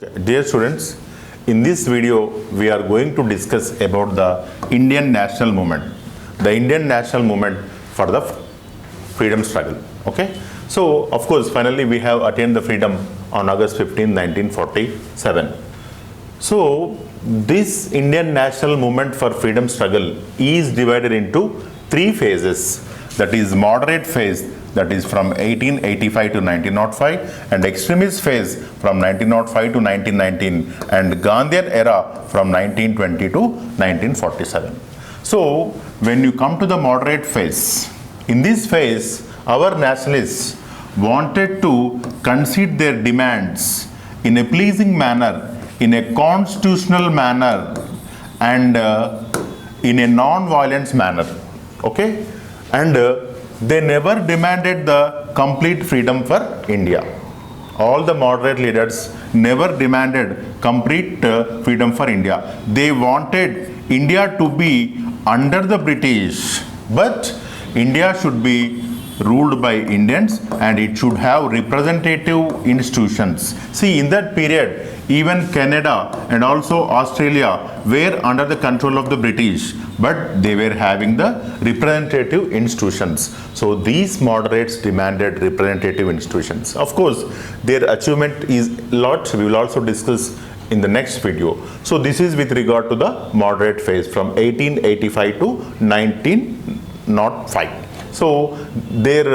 Dear students, in this video we are going to discuss about the Indian national movement, the Indian national movement for the freedom struggle. Okay, so of course finally we have attained the freedom on August 15, 1947. So this Indian national movement for freedom struggle is divided into three phases, that is moderate phase, that is from 1885 to 1905, and extremist phase from 1905 to 1919, and Gandhian era from 1920 to 1947. So when you come to the moderate phase, in this phase our nationalists wanted to concede their demands in a pleasing manner, in a constitutional manner, and in a non-violence manner. Okay, and they never demanded the complete freedom for India. All the moderate leaders never demanded complete freedom for India. They wanted India to be under the British, but India should be ruled by Indians and it should have representative institutions. See, in that period, even Canada and also Australia were under the control of the British, but they were having the representative institutions. So these moderates demanded representative institutions. Of course, their achievement is lot. We will also discuss in the next video. So this is with regard to the moderate phase from 1885 to 1905. So their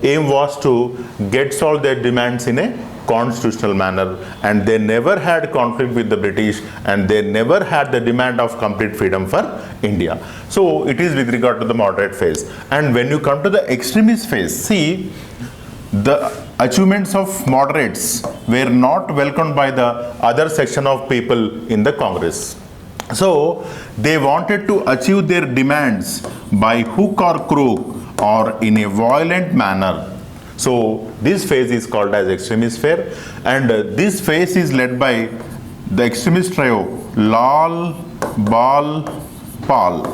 aim was to get solve their demands in a constitutional manner, and they never had conflict with the British, and they never had the demand of complete freedom for India. So it is with regard to the moderate phase. And when you come to the extremist phase, see, the achievements of moderates were not welcomed by the other section of people in the Congress. So they wanted to achieve their demands by hook or crook or in a violent manner. So this phase is called as extremist phase, and this phase is led by the extremist trio Lal, Bal, Pal.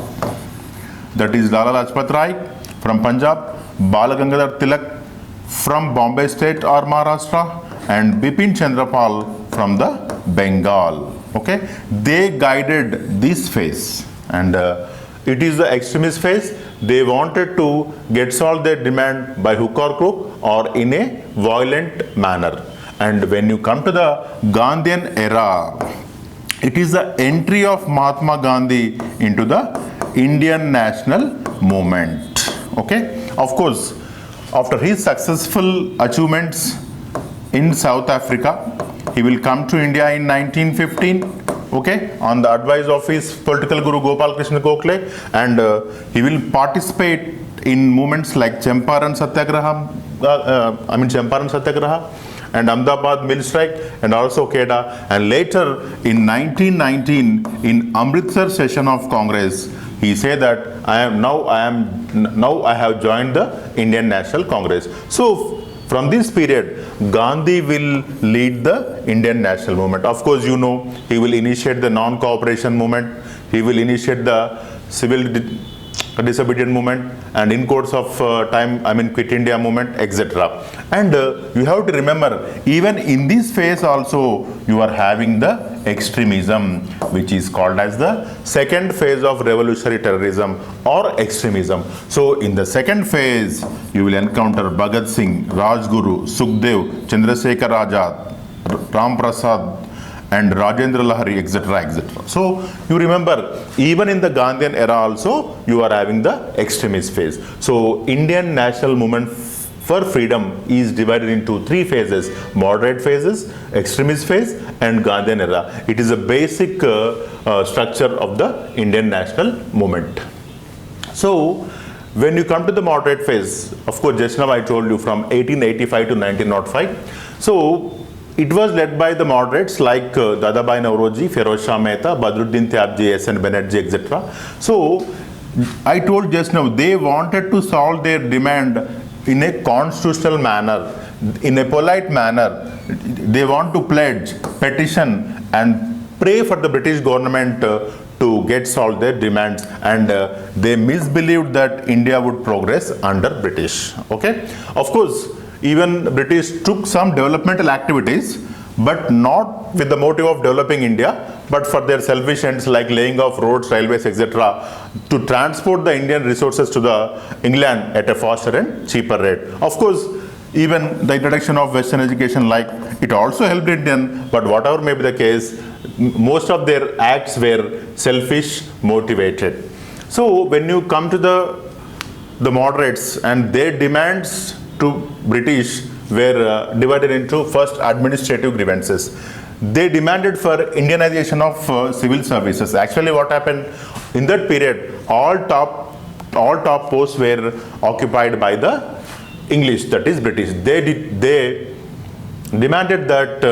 That is Lala Lajpat Rai from Punjab, Bal Gangadhar Tilak from Bombay State or Maharashtra, and Bipin Chandra Pal from the Bengal. Okay, they guided this phase, and it is the extremist phase. They wanted to get solve their demand by hook or crook or in a violent manner. And when you come to the Gandhian era, it is the entry of Mahatma Gandhi into the Indian national movement. Okay, of course, after his successful achievements in South Africa, he will come to India in 1915. Okay, on the advice of his political guru Gopal Krishna Gokhale, and he will participate in movements like Champaran Satyagraha and Ahmedabad Mill Strike, and also Kheda, and later in 1919 in Amritsar session of Congress, he said that I have joined the Indian National Congress. So from this period, Gandhi will lead the Indian national movement. Of course, you know, he will initiate the non-cooperation movement, he will initiate the civil disobedience movement, and in course of time, Quit India movement, etc. And you have to remember, even in this phase also, you are having the extremism, which is called as the second phase of revolutionary terrorism or extremism. So in the second phase, you will encounter Bhagat Singh, Rajguru, Sukhdev, Chandrasekhar Azad, Ram Prasad, and Rajendra Lahari, etc., etc. So you remember, even in the Gandhian era also, you are having the extremist phase. So Indian national movement for freedom is divided into three phases: moderate phases, extremist phase, and Gandhian era. It is a basic structure of the Indian national movement. So when you come to the moderate phase, of course, just now I told you from 1885 to 1905. So it was led by the moderates like Dadabhai Naoroji, Feroz Shah Mehta, Badruddin Tyabji, S.N. Banerjee, etc. So I told just now, they wanted to solve their demand in a constitutional manner, in a polite manner. They want to pledge, petition, and pray for the British government to get solved their demands, and they misbelieved that India would progress under British. Okay, of course, even British took some developmental activities, but not with the motive of developing India, but for their selfish ends like laying off roads, railways, etc., to transport the Indian resources to the England at a faster and cheaper rate. Of course, even the introduction of Western education, like it also helped Indian, but whatever may be the case, most of their acts were selfish motivated. So when you come to the moderates, and their demands to British were divided into first administrative grievances. They demanded for Indianization of civil services. Actually what happened in that period, all top posts were occupied by the English, that is British. They demanded that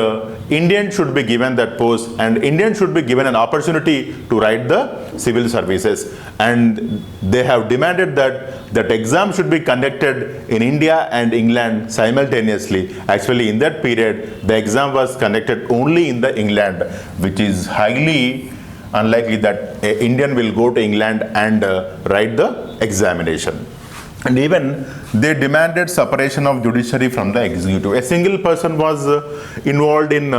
Indians should be given that post, and Indians should be given an opportunity to write the civil services. And they have demanded that exam should be conducted in India and England simultaneously. Actually, in that period, the exam was conducted only in the England, which is highly unlikely that an Indian will go to England and write the examination. And even they demanded separation of judiciary from the executive. A single person was involved in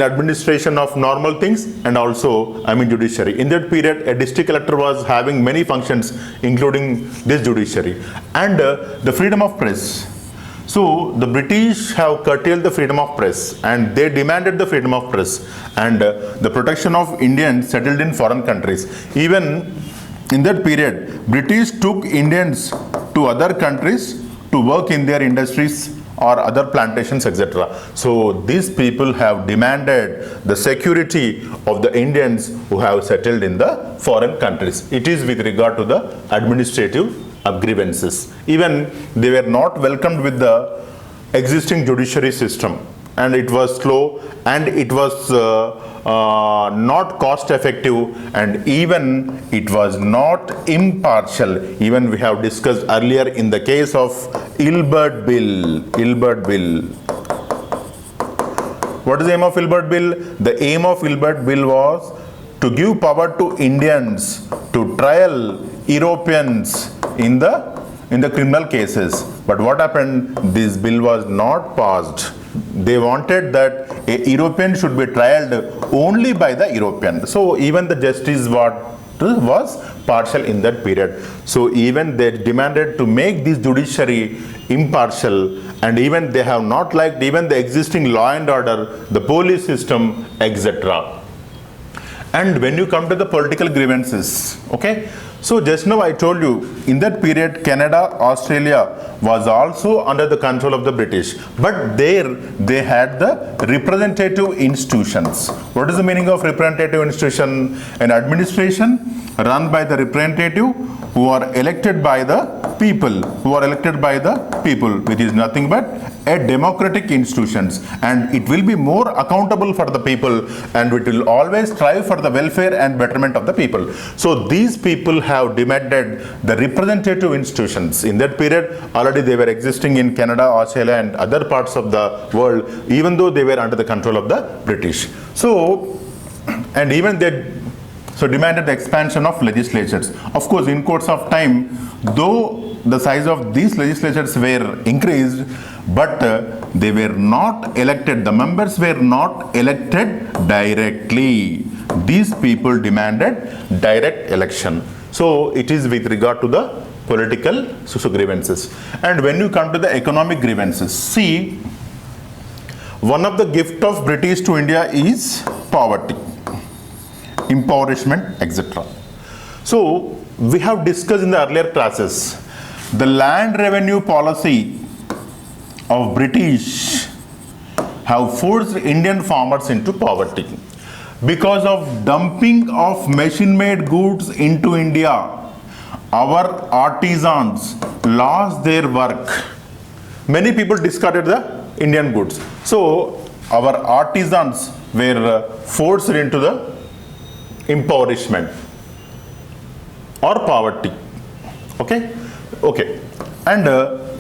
administration of normal things and also, judiciary. In that period, a district collector was having many functions, including this judiciary. And the freedom of press. So the British have curtailed the freedom of press, and they demanded the freedom of press and the protection of Indians settled in foreign countries. Even in that period, British took Indians to other countries to work in their industries or other plantations, etc. So these people have demanded the security of the Indians who have settled in the foreign countries. It is with regard to the administrative grievances. Even they were not welcomed with the existing judiciary system, and it was slow, and it was not cost effective, and even it was not impartial. Even we have discussed earlier in the case of Ilbert Bill. What is the aim of Ilbert Bill? The aim of Ilbert Bill was to give power to Indians to trial Europeans in the criminal cases. But what happened? This bill was not passed. They wanted that a European should be trialed only by the European. So even the justice was partial in that period. So even they demanded to make this judiciary impartial, and even they have not liked even the existing law and order, the police system, etc. And when you come to the political grievances, okay, so just now I told you, in that period, Canada, Australia was also under the control of the British. But there, they had the representative institutions. What is the meaning of representative institution? An administration run by the representative who are elected by the people, which is nothing but a democratic institutions, and it will be more accountable for the people, and it will always strive for the welfare and betterment of the people. So these people have demanded the representative institutions. In that period, already they were existing in Canada, Australia, and other parts of the world, even though they were under the control of the British. So, and even they demanded the expansion of legislatures. Of course, in course of time, though the size of these legislatures were increased, but they were not elected. The members were not elected directly. These people demanded direct election. So it is with regard to the political grievances. And when you come to the economic grievances, see, one of the gift of British to India is poverty, impoverishment, etc. So we have discussed in the earlier classes, the land revenue policy of British have forced Indian farmers into poverty. Because of dumping of machine-made goods into India, our artisans lost their work. Many people discarded the Indian goods. So our artisans were forced into the impoverishment or poverty. Okay. And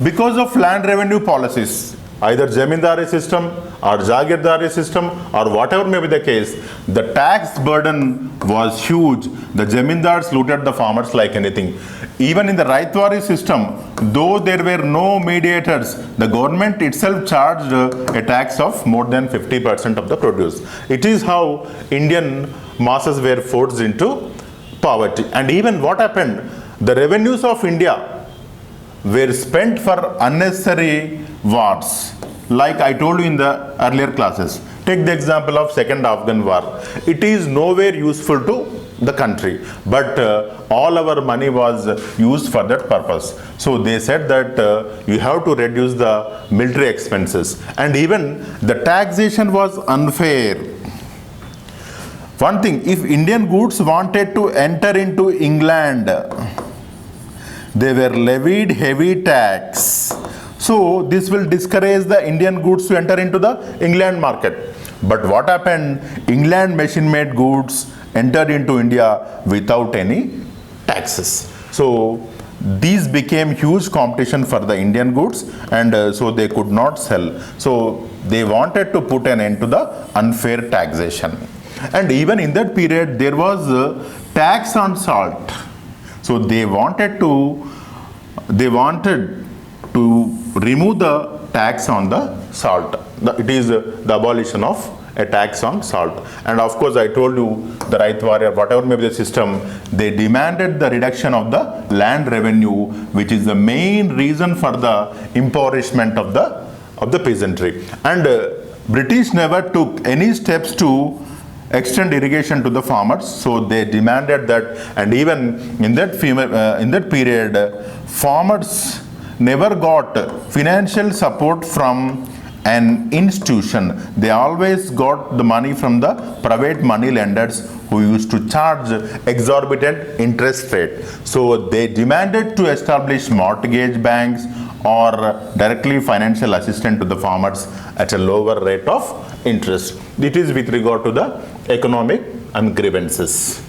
because of land revenue policies, either Zamindari system or Jagirdari system or whatever may be the case, the tax burden was huge. The Zamindars looted the farmers like anything. Even in the Raitwari system, though there were no mediators, the government itself charged a tax of more than 50% of the produce. It is how Indian masses were forced into poverty. And even what happened, the revenues of India were spent for unnecessary wars. Like I told you in the earlier classes, take the example of Second Afghan War. It is nowhere useful to the country, but all our money was used for that purpose. So they said that you have to reduce the military expenses, and even the taxation was unfair. One thing, if Indian goods wanted to enter into England, they were levied heavy tax. So this will discourage the Indian goods to enter into the England market. But what happened? England machine-made goods entered into India without any taxes. So these became huge competition for the Indian goods, and so they could not sell. So they wanted to put an end to the unfair taxation. And even in that period, there was tax on salt. So they wanted to remove the tax on the salt. It is the abolition of a tax on salt. And of course, I told you the Raitwari or whatever may be the system, they demanded the reduction of the land revenue, which is the main reason for the impoverishment of the peasantry. And British never took any steps to extend irrigation to the farmers, so they demanded that. And even in that period, farmers never got financial support from an institution. They always got the money from the private money lenders who used to charge exorbitant interest rate. So they demanded to establish mortgage banks or directly financial assistance to the farmers at a lower rate of interest. It is with regard to the economic grievances.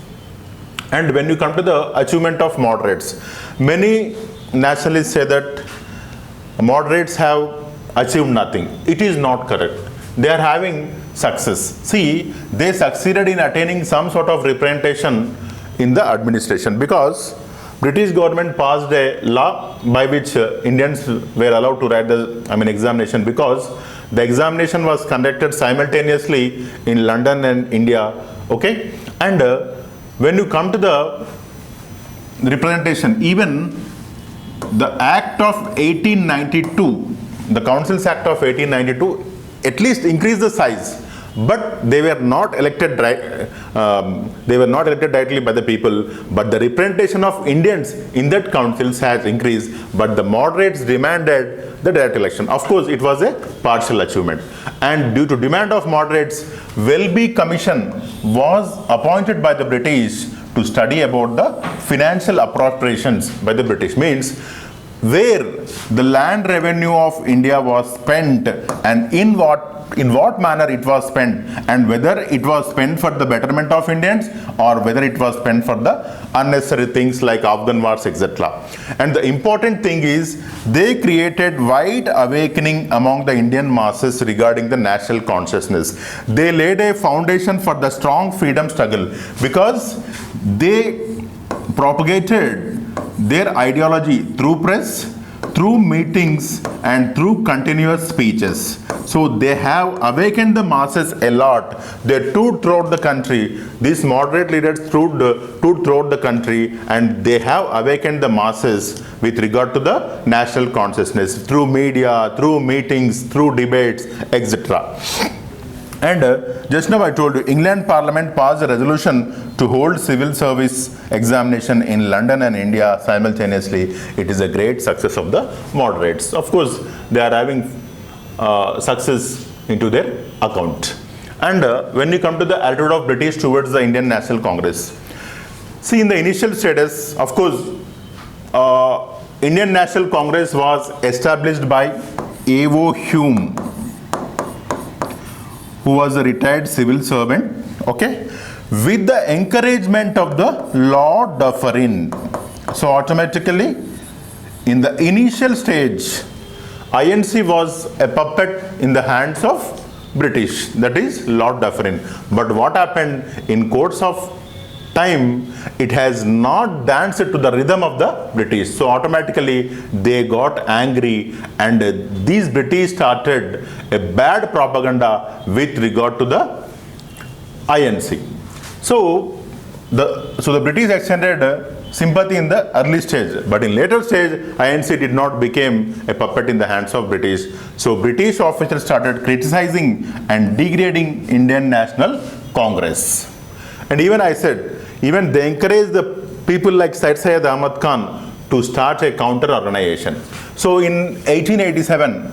And when you come to the achievement of moderates, many nationalists say that moderates have achieved nothing. It is not correct. They are having success. See, they succeeded in attaining some sort of representation in the administration, because British government passed a law by which Indians were allowed to write the examination, because the examination was conducted simultaneously in London and India. Okay, and when you come to the representation, even the Act of 1892, the Councils Act of 1892, at least increased the size, but they were not elected. They were not elected directly by the people. But the representation of Indians in that councils has increased. But the moderates demanded the direct election. Of course, it was a partial achievement. And due to demand of moderates, Welby Commission was appointed by the British to study about the financial appropriations by the British. Means where the land revenue of India was spent and in what manner it was spent, and whether it was spent for the betterment of Indians or whether it was spent for the unnecessary things like Afghan wars, etc. And the important thing is, they created wide awakening among the Indian masses regarding the national consciousness. They laid a foundation for the strong freedom struggle, because they propagated their ideology through press, through meetings, and through continuous speeches. So they have awakened the masses a lot. They toured throughout the country. These moderate leaders toured throughout the country, and they have awakened the masses with regard to the national consciousness through media, through meetings, through debates, etc. And just now I told you, England Parliament passed a resolution to hold civil service examination in London and India simultaneously. It is a great success of the moderates. Of course, they are having success into their account. And when you come to the attitude of British towards the Indian National Congress, see, in the initial status, of course, Indian National Congress was established by A.O. Hume, who was a retired civil servant, okay, with the encouragement of the Lord Dufferin. So automatically, in the initial stage, INC was a puppet in the hands of British, that is Lord Dufferin. But what happened in course of time, it has not danced to the rhythm of the British. So automatically they got angry, and these British started a bad propaganda with regard to the INC. So the British extended sympathy in the early stage, but in later stage INC did not become a puppet in the hands of British. So British officials started criticizing and degrading Indian National Congress. And even I said, even they encouraged the people like Syed Syed Ahmad Khan to start a counter organization. So in 1887,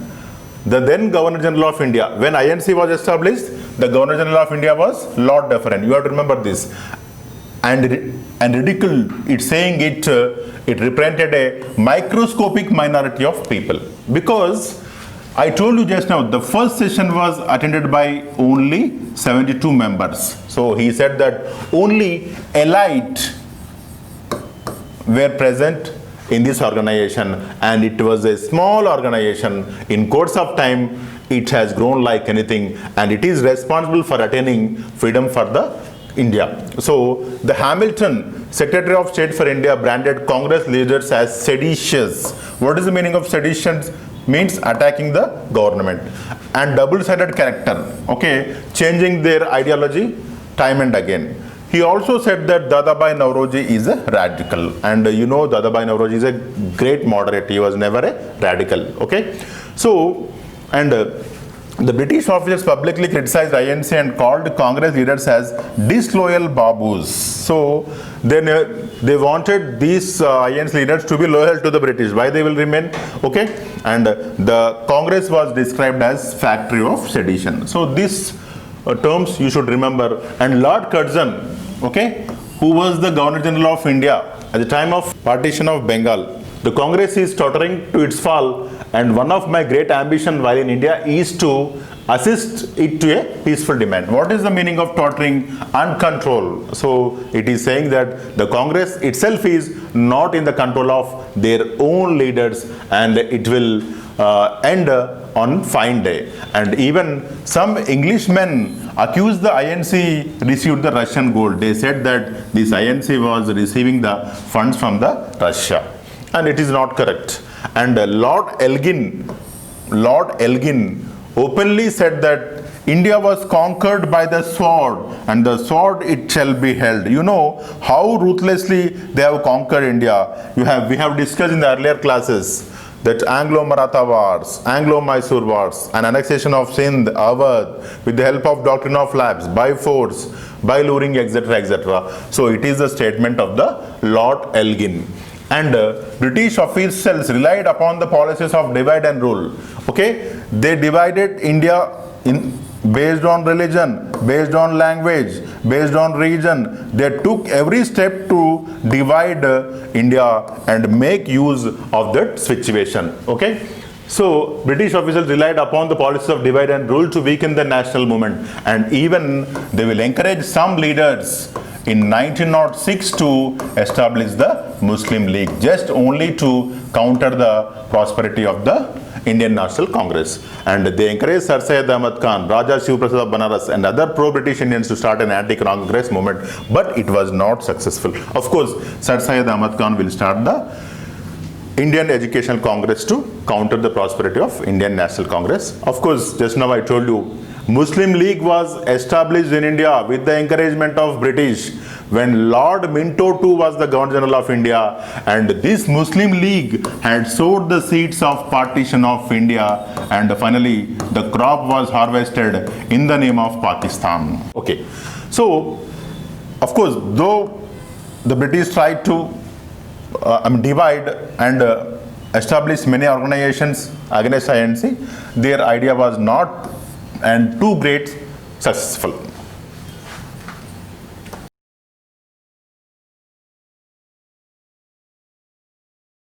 the then Governor General of India, when INC was established, the Governor General of India was Lord Dufferin. You have to remember this. And ridiculed it, saying it represented a microscopic minority of people. Because I told you just now, the first session was attended by only 72 members. So he said that only elite were present in this organization, and it was a small organization. In course of time, it has grown like anything, and it is responsible for attaining freedom for the India. So the Hamilton, Secretary of State for India, branded Congress leaders as seditious. What is the meaning of seditious? Means attacking the government, and double-sided character, okay, changing their ideology time and again. He also said that Dadabhai Naoroji is a radical, and you know Dadabhai Naoroji is a great moderate. He was never a radical, okay. So, and the British officers publicly criticized INC and called Congress leaders as disloyal babus. So they wanted these INC leaders to be loyal to the British. Why they will remain? Okay. And the Congress was described as factory of sedition. So these terms you should remember. And Lord Curzon, okay, who was the Governor General of India at the time of partition of Bengal. The Congress is tottering to its fall, and one of my great ambition while in India is to assist it to a peaceful demand. What is the meaning of tottering? Uncontrolled. So it is saying that the Congress itself is not in the control of their own leaders, and it will end on fine day. And even some Englishmen accused the INC received the Russian gold. They said that this INC was receiving the funds from the Russia. And it is not correct. And Lord Elgin openly said that India was conquered by the sword, and the sword it shall be held. You know how ruthlessly they have conquered India. We have discussed in the earlier classes that Anglo-Maratha wars, Anglo-Mysore wars, and annexation of Sindh, Awadh, with the help of doctrine of lapse, by force, by luring, etc., etc. So it is a statement of the Lord Elgin. And British officials relied upon the policies of divide and rule. Okay, they divided India based on religion, based on language, based on region. They took every step to divide India and make use of that situation. Okay, so British officials relied upon the policies of divide and rule to weaken the national movement, and even they will encourage some leaders in 1906 to establish the Muslim League, just only to counter the prosperity of the Indian National Congress. And they encouraged Sir Syed Ahmad Khan, Raja Shiv Prasad of Banaras, and other pro-British Indians to start an anti-Congress movement, but it was not successful. Of course, Sir Syed Ahmad Khan will start the Indian Educational Congress to counter the prosperity of Indian National Congress. Of course, just now I told you, Muslim League was established in India with the encouragement of British when Lord Minto II was the Governor General of India, and this Muslim League had sowed the seeds of partition of India, and finally the crop was harvested in the name of Pakistan. Okay, so of course, though the British tried to divide and establish many organizations against INC, their idea was not and too great successful.